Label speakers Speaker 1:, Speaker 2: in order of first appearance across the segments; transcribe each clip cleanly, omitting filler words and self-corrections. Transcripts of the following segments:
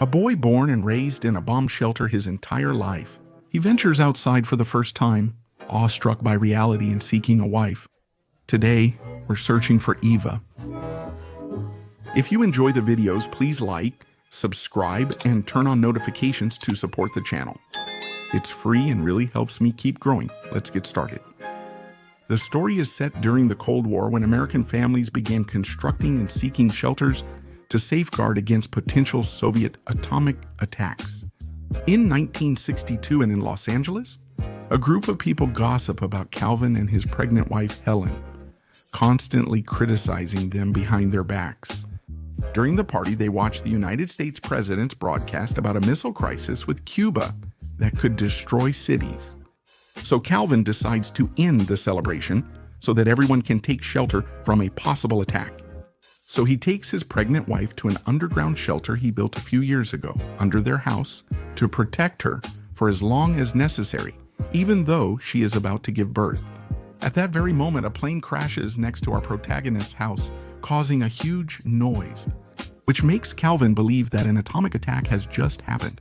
Speaker 1: A boy born and raised in a bomb shelter his entire life. He ventures outside for the first time, awestruck by reality and seeking a wife. Today, we're searching for Eva. If you enjoy the videos, please like, subscribe, and turn on notifications to support the channel. It's free and really helps me keep growing. Let's get started. The story is set during the Cold War when American families began constructing and seeking shelters to safeguard against potential Soviet atomic attacks. In 1962 and in Los Angeles, a group of people gossip about Calvin and his pregnant wife Helen, constantly criticizing them behind their backs. During the party, they watched the United States president's broadcast about a missile crisis with Cuba that could destroy cities. So Calvin decides to end the celebration so that everyone can take shelter from a possible attack. So he takes his pregnant wife to an underground shelter he built a few years ago under their house to protect her for as long as necessary, even though she is about to give birth. At that very moment, a plane crashes next to our protagonist's house, causing a huge noise, which makes Calvin believe that an atomic attack has just happened.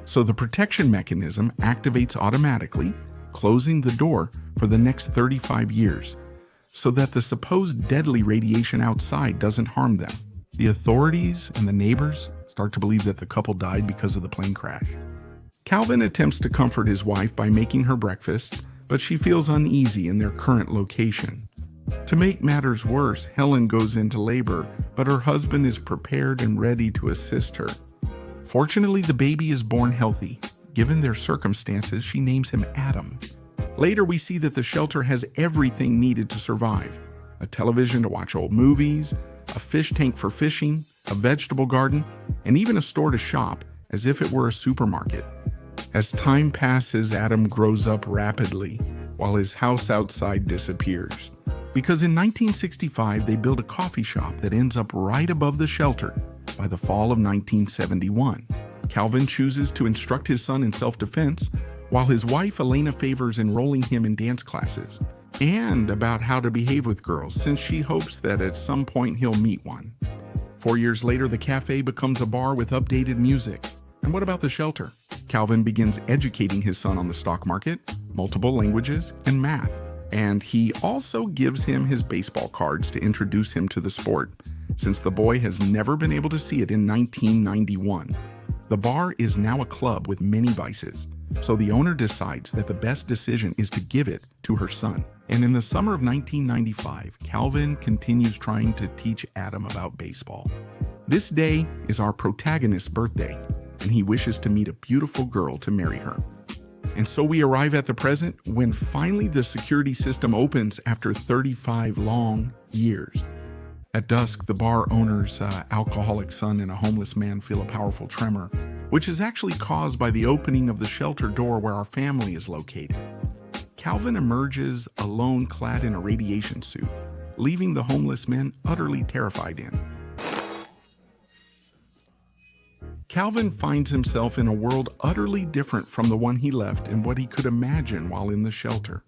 Speaker 1: So the protection mechanism activates automatically, closing the door for the next 35 years, so that the supposed deadly radiation outside doesn't harm them. The authorities and the neighbors start to believe that the couple died because of the plane crash. Calvin attempts to comfort his wife by making her breakfast, but she feels uneasy in their current location. To make matters worse, Helen goes into labor, but her husband is prepared and ready to assist her. Fortunately, the baby is born healthy. Given their circumstances, she names him Adam. Later, we see that the shelter has everything needed to survive: a television to watch old movies, a fish tank for fishing, a vegetable garden, and even a store to shop, as if it were a supermarket. As time passes, Adam grows up rapidly, while his house outside disappears. Because in 1965, they build a coffee shop that ends up right above the shelter by the fall of 1971. Calvin chooses to instruct his son in self-defense, while his wife Elena favors enrolling him in dance classes, and about how to behave with girls, since she hopes that at some point he'll meet one. 4 years later, the cafe becomes a bar with updated music. And what about the shelter? Calvin begins educating his son on the stock market, multiple languages, and math. And he also gives him his baseball cards to introduce him to the sport, since the boy has never been able to see it in 1991. The bar is now a club with many vices, so the owner decides that the best decision is to give it to her son. And in the summer of 1995, Calvin continues trying to teach Adam about baseball. This day is our protagonist's birthday, and he wishes to meet a beautiful girl to marry her. And so we arrive at the present when finally the security system opens after 35 long years. At dusk, the bar owner's alcoholic son and a homeless man feel a powerful tremor, which is actually caused by the opening of the shelter door where our family is located. Calvin emerges alone, clad in a radiation suit, leaving the homeless men utterly terrified in. Calvin finds himself in a world utterly different from the one he left and what he could imagine while in the shelter.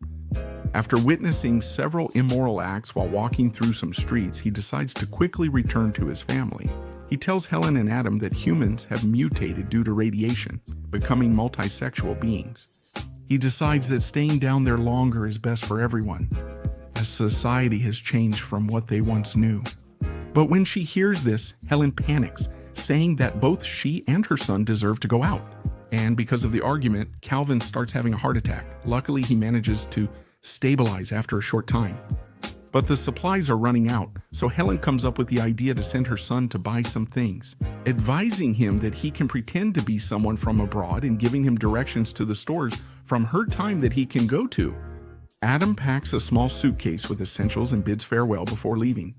Speaker 1: After witnessing several immoral acts while walking through some streets, he decides to quickly return to his family. He tells Helen and Adam that humans have mutated due to radiation, becoming multisexual beings. He decides that staying down there longer is best for everyone, as society has changed from what they once knew. But when she hears this, Helen panics, saying that both she and her son deserve to go out. And because of the argument, Calvin starts having a heart attack. Luckily, he manages to stabilize after a short time. But the supplies are running out, so Helen comes up with the idea to send her son to buy some things, advising him that he can pretend to be someone from abroad and giving him directions to the stores from her time that he can go to. Adam packs a small suitcase with essentials and bids farewell before leaving.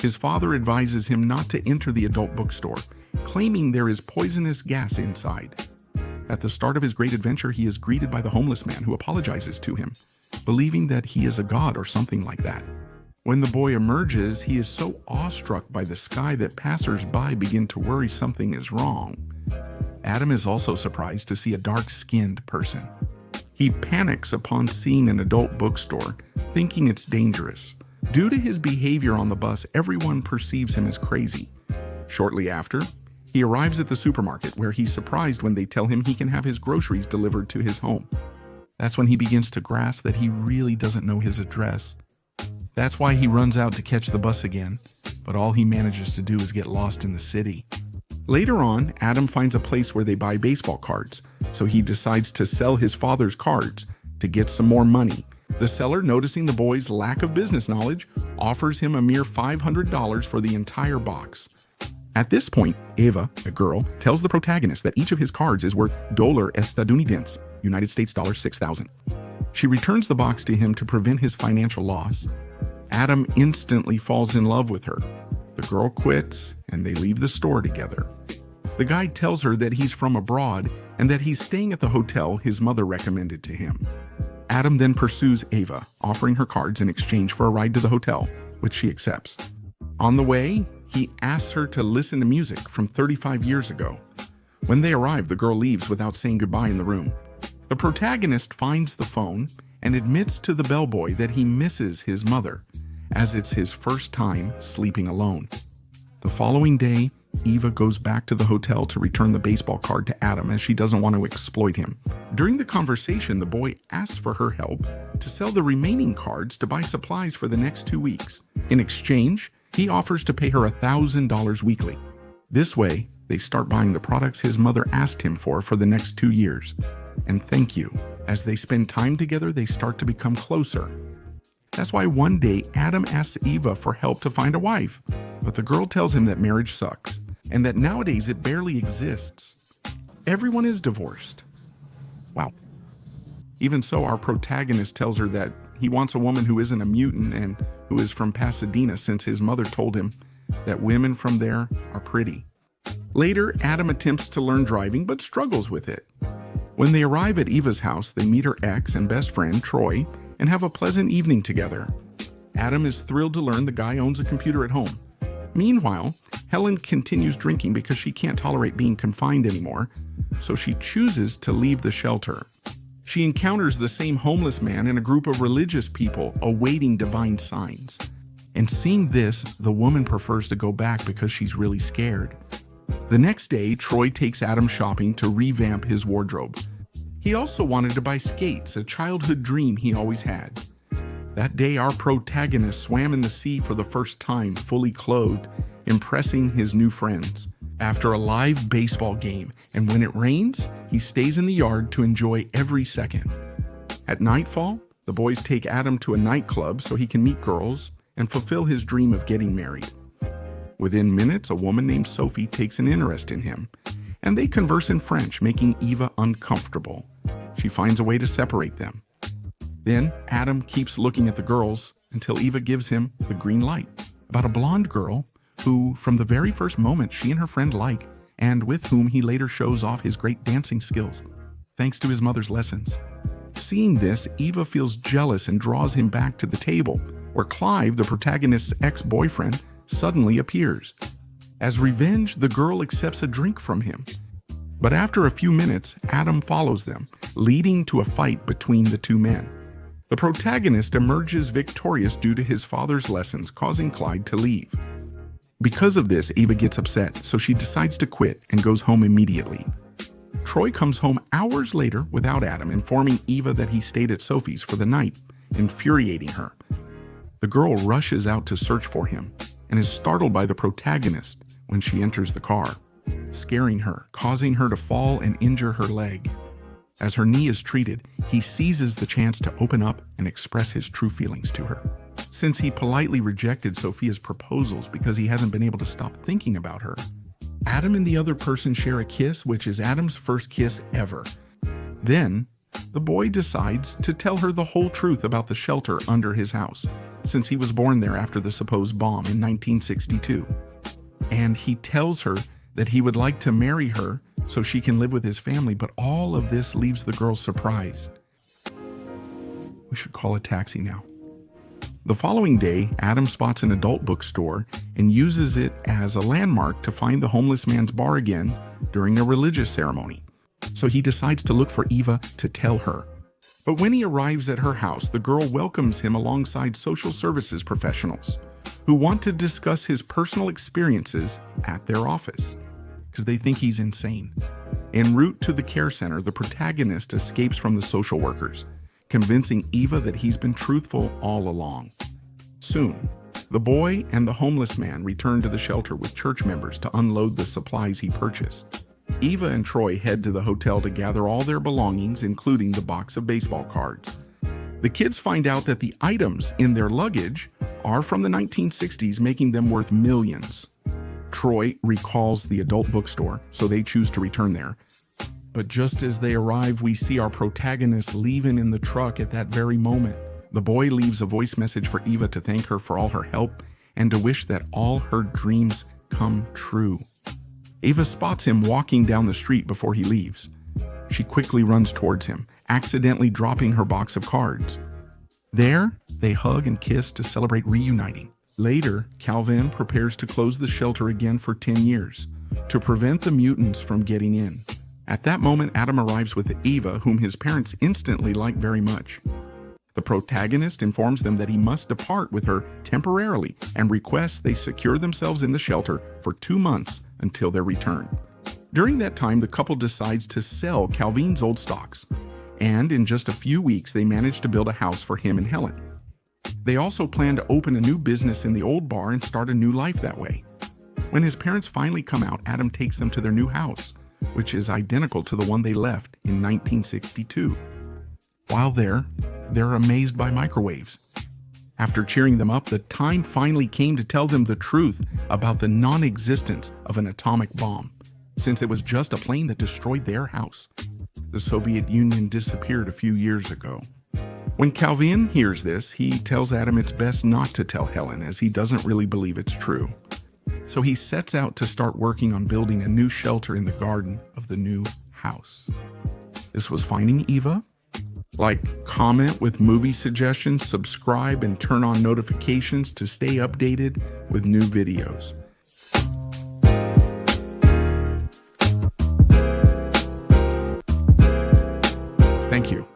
Speaker 1: His father advises him not to enter the adult bookstore, claiming there is poisonous gas inside. At the start of his great adventure, he is greeted by the homeless man who apologizes to him, believing that he is a god or something like that. When the boy emerges, he is so awestruck by the sky that passers-by begin to worry something is wrong. Adam is also surprised to see a dark-skinned person. He panics upon seeing an adult bookstore, thinking it's dangerous. Due to his behavior on the bus, everyone perceives him as crazy. Shortly after, He arrives at the supermarket where he's surprised when they tell him he can have his groceries delivered to his home. That's when he begins to grasp that he really doesn't know his address. That's why he runs out to catch the bus again, but all he manages to do is get lost in the city. Later on, Adam finds a place where they buy baseball cards, so he decides to sell his father's cards to get some more money. The seller, noticing the boy's lack of business knowledge, offers him a mere $500 for the entire box. At this point, Eva, the girl, tells the protagonist that each of his cards is worth $1 estadounidense, United States dollars 6,000. She returns the box to him to prevent his financial loss. Adam instantly falls in love with her. The girl quits, and they leave the store together. The guy tells her that he's from abroad and that he's staying at the hotel his mother recommended to him. Adam then pursues Eva, offering her cards in exchange for a ride to the hotel, which she accepts. On the way, he asks her to listen to music from 35 years ago. When they arrive, the girl leaves without saying goodbye in the room. The protagonist finds the phone and admits to the bellboy that he misses his mother, as it's his first time sleeping alone. The following day, Eva goes back to the hotel to return the baseball card to Adam as she doesn't want to exploit him. During the conversation, the boy asks for her help to sell the remaining cards to buy supplies for the next 2 weeks. In exchange, he offers to pay her $1,000 weekly. This way, they start buying the products his mother asked him for the next 2 years. And thank you. As they spend time together, they start to become closer. That's why one day, Adam asks Eva for help to find a wife, but the girl tells him that marriage sucks, and that nowadays it barely exists. Everyone is divorced. Wow. Even so, our protagonist tells her that he wants a woman who isn't a mutant and who is from Pasadena, since his mother told him that women from there are pretty. Later, Adam attempts to learn driving but struggles with it. When they arrive at Eva's house, they meet her ex and best friend, Troy, and have a pleasant evening together. Adam is thrilled to learn the guy owns a computer at home. Meanwhile, Helen continues drinking because she can't tolerate being confined anymore, so she chooses to leave the shelter. She encounters the same homeless man and a group of religious people awaiting divine signs. And seeing this, the woman prefers to go back because she's really scared. The next day, Troy takes Adam shopping to revamp his wardrobe. He also wanted to buy skates, a childhood dream he always had. That day, our protagonist swam in the sea for the first time, fully clothed, impressing his new friends. After a live baseball game, and when it rains, he stays in the yard to enjoy every second. At nightfall, the boys take Adam to a nightclub so he can meet girls and fulfill his dream of getting married. Within minutes, a woman named Sophie takes an interest in him, and they converse in French, making Eva uncomfortable. She finds a way to separate them. Then, Adam keeps looking at the girls until Eva gives him the green light about a blonde girl who, from the very first moment, she and her friend like, and with whom he later shows off his great dancing skills, thanks to his mother's lessons. Seeing this, Eva feels jealous and draws him back to the table, where Clive, the protagonist's ex-boyfriend, suddenly appears. As revenge, the girl accepts a drink from him. But after a few minutes, Adam follows them, leading to a fight between the two men. The protagonist emerges victorious due to his father's lessons, causing Clyde to leave. Because of this, Eva gets upset, so she decides to quit and goes home immediately. Troy comes home hours later without Adam, informing Eva that he stayed at Sophie's for the night, infuriating her. The girl rushes out to search for him and is startled by the protagonist when she enters the car, scaring her, causing her to fall and injure her leg. As her knee is treated, he seizes the chance to open up and express his true feelings to her. Since he politely rejected Sophia's proposals because he hasn't been able to stop thinking about her, Adam and the other person share a kiss, which is Adam's first kiss ever. Then, the boy decides to tell her the whole truth about the shelter under his house, since he was born there after the supposed bomb in 1962. And he tells her that he would like to marry her so she can live with his family, but all of this leaves the girl surprised. We should call a taxi now. The following day, Adam spots an adult bookstore and uses it as a landmark to find the homeless man's bar again during a religious ceremony. So he decides to look for Eva to tell her. But when he arrives at her house, the girl welcomes him alongside social services professionals who want to discuss his personal experiences at their office. because they think he's insane. En route to the care center, the protagonist escapes from the social workers, convincing Eva that he's been truthful all along. Soon, the boy and the homeless man return to the shelter with church members to unload the supplies he purchased. Eva and Troy head to the hotel to gather all their belongings, including the box of baseball cards. The kids find out that the items in their luggage are from the 1960s, making them worth millions. Troy recalls the adult bookstore, so they choose to return there. But just as they arrive, we see our protagonist leaving in the truck at that very moment. The boy leaves a voice message for Eva to thank her for all her help and to wish that all her dreams come true. Eva spots him walking down the street before he leaves. She quickly runs towards him, accidentally dropping her box of cards. There, they hug and kiss to celebrate reuniting. Later, Calvin prepares to close the shelter again for 10 years, to prevent the mutants from getting in. At that moment, Adam arrives with Eva, whom his parents instantly like very much. The protagonist informs them that he must depart with her temporarily and requests they secure themselves in the shelter for 2 months until their return. During that time, the couple decides to sell Calvin's old stocks, and in just a few weeks, they manage to build a house for him and Helen. They also plan to open a new business in the old bar and start a new life that way. When his parents finally come out, Adam takes them to their new house, which is identical to the one they left in 1962. While there, they're amazed by microwaves. After cheering them up, the time finally came to tell them the truth about the non-existence of an atomic bomb, since it was just a plane that destroyed their house. The Soviet Union disappeared a few years ago. When Calvin hears this, he tells Adam it's best not to tell Helen, as he doesn't really believe it's true. So he sets out to start working on building a new shelter in the garden of the new house. This was Finding Eva. Like, comment with movie suggestions, subscribe, and turn on notifications to stay updated with new videos. Thank you.